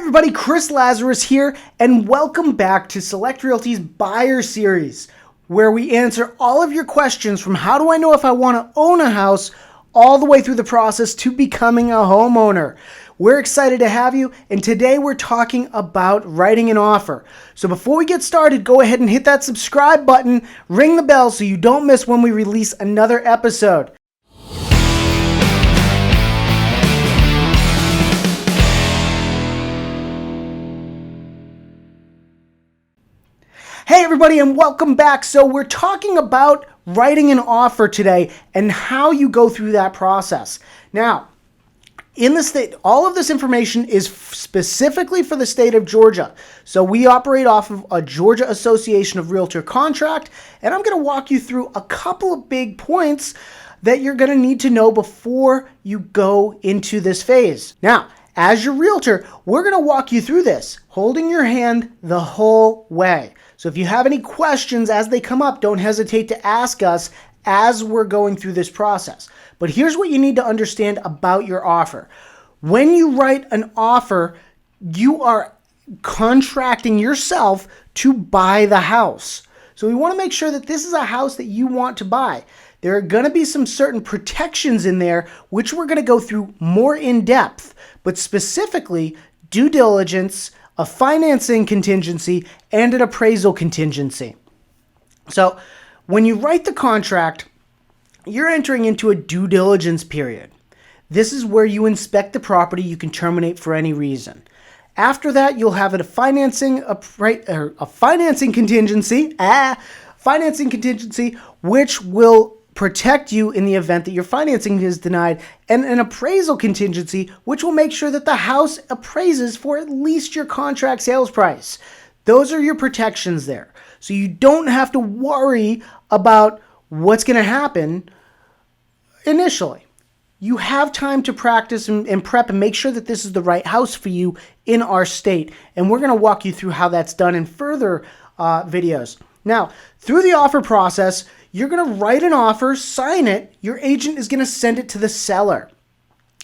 everybody, Chris Lazarus here, and welcome back to Sellect Realty's Buyer Series, where we answer all of your questions from how do I know if I want to own a house, all the way through the process to becoming a homeowner. We're excited to have you, and today we're talking about writing an offer. So before we get started, go ahead and hit that subscribe button, ring the bell so you don't miss when we release another episode. Hey everybody, and welcome back. So we're talking about writing an offer today and how you go through that process. Now, in the state, all of this information is specifically for the state of Georgia. So we operate off of a Georgia Association of Realtor contract, and I'm going to walk you through a couple of big points that you're going to need to know before you go into this phase. Now, as your realtor, we're going to walk you through this, holding your hand the whole way. So if you have any questions as they come up, don't hesitate to ask us as we're going through this process. But here's what you need to understand about your offer. When you write an offer, you are contracting yourself to buy the house. So we want to make sure that this is a house that you want to buy. There are going to be some certain protections in there, which we're going to go through more in depth, but specifically due diligence, a financing contingency, and an appraisal contingency. So when you write the contract, you're entering into a due diligence period. This is where you inspect the property. You can terminate for any reason. After that, you'll have a financing contingency, which will protect you in the event that your financing is denied, and an appraisal contingency, which will make sure that the house appraises for at least your contract sales price. Those are your protections there. So you don't have to worry about what's going to happen initially. You have time to practice and prep and make sure that this is the right house for you in our state. And we're going to walk you through how that's done in further videos. Now, through the offer process, you're going to write an offer, sign it. Your agent is going to send it to the seller.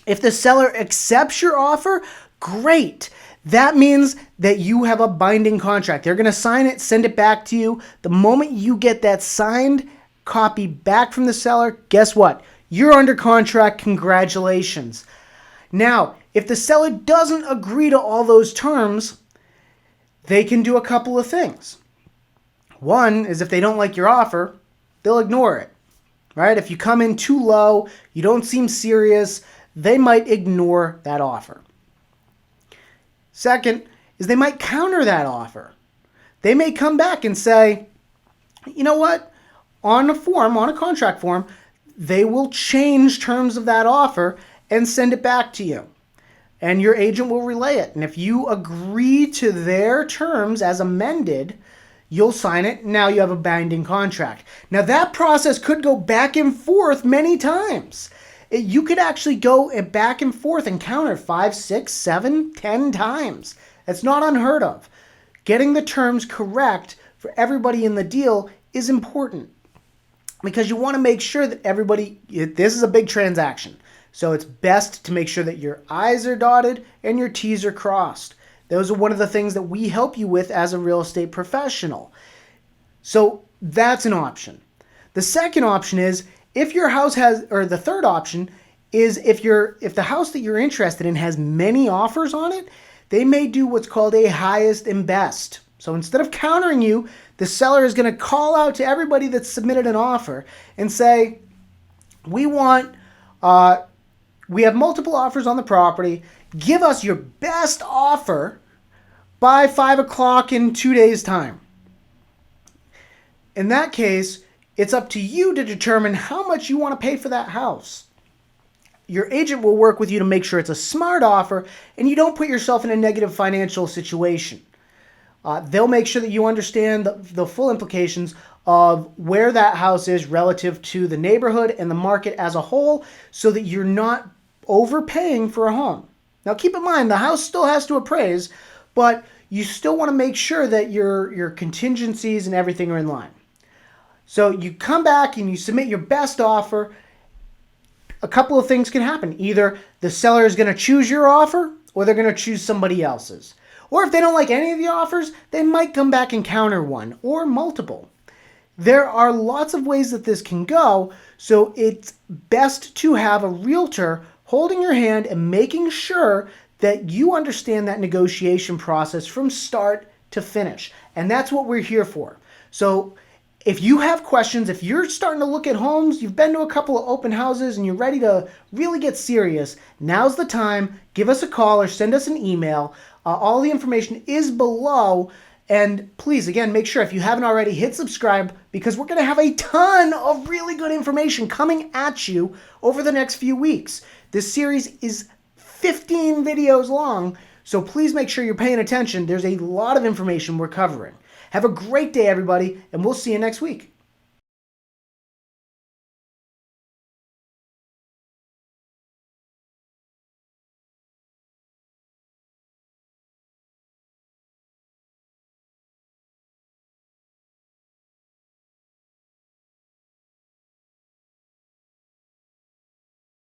If the seller accepts your offer, great. That means that you have a binding contract. They're going to sign it, send it back to you. The moment you get that signed copy back from the seller, guess what? You're under contract. Congratulations. Now, if the seller doesn't agree to all those terms, they can do a couple of things. One is if they don't like your offer, they'll ignore it, right? If you come in too low, you don't seem serious, they might ignore that offer. Second is they might counter that offer. They may come back and say, you know what? On a contract form, they will change terms of that offer and send it back to you. And your agent will relay it. And if you agree to their terms as amended, you'll sign it. Now you have a binding contract. Now that process could go back and forth many times. You could actually go back and forth and counter 5, 6, 7, 10 times. That's not unheard of. Getting the terms correct for everybody in the deal is important because you want to make sure that this is a big transaction. So it's best to make sure that your I's are dotted and your T's are crossed. Those are one of the things that we help you with as a real estate professional. So that's an option. The second option is if your house the third option is if the house that you're interested in has many offers on it, they may do what's called a highest and best. So instead of countering you, the seller is going to call out to everybody that's submitted an offer and say, we have multiple offers on the property. Give us your best offer by 5 o'clock in 2 days' time. In that case, it's up to you to determine how much you want to pay for that house. Your agent will work with you to make sure it's a smart offer and you don't put yourself in a negative financial situation. They'll make sure that you understand the full implications of where that house is relative to the neighborhood and the market as a whole so that you're not overpaying for a home. Now keep in mind, the house still has to appraise, but you still want to make sure that your contingencies and everything are in line. So you come back and you submit your best offer. A couple of things can happen. Either the seller is going to choose your offer or they're going to choose somebody else's. Or if they don't like any of the offers, they might come back and counter one or multiple. There are lots of ways that this can go, so it's best to have a realtor holding your hand and making sure that you understand that negotiation process from start to finish. And that's what we're here for. So if you have questions, if you're starting to look at homes, you've been to a couple of open houses and you're ready to really get serious, now's the time. Give us a call or send us an email. All the information is below. And please, again, make sure if you haven't already, hit subscribe because we're going to have a ton of really good information coming at you over the next few weeks. This series is 15 videos long, so please make sure you're paying attention. There's a lot of information we're covering. Have a great day, everybody, and we'll see you next week.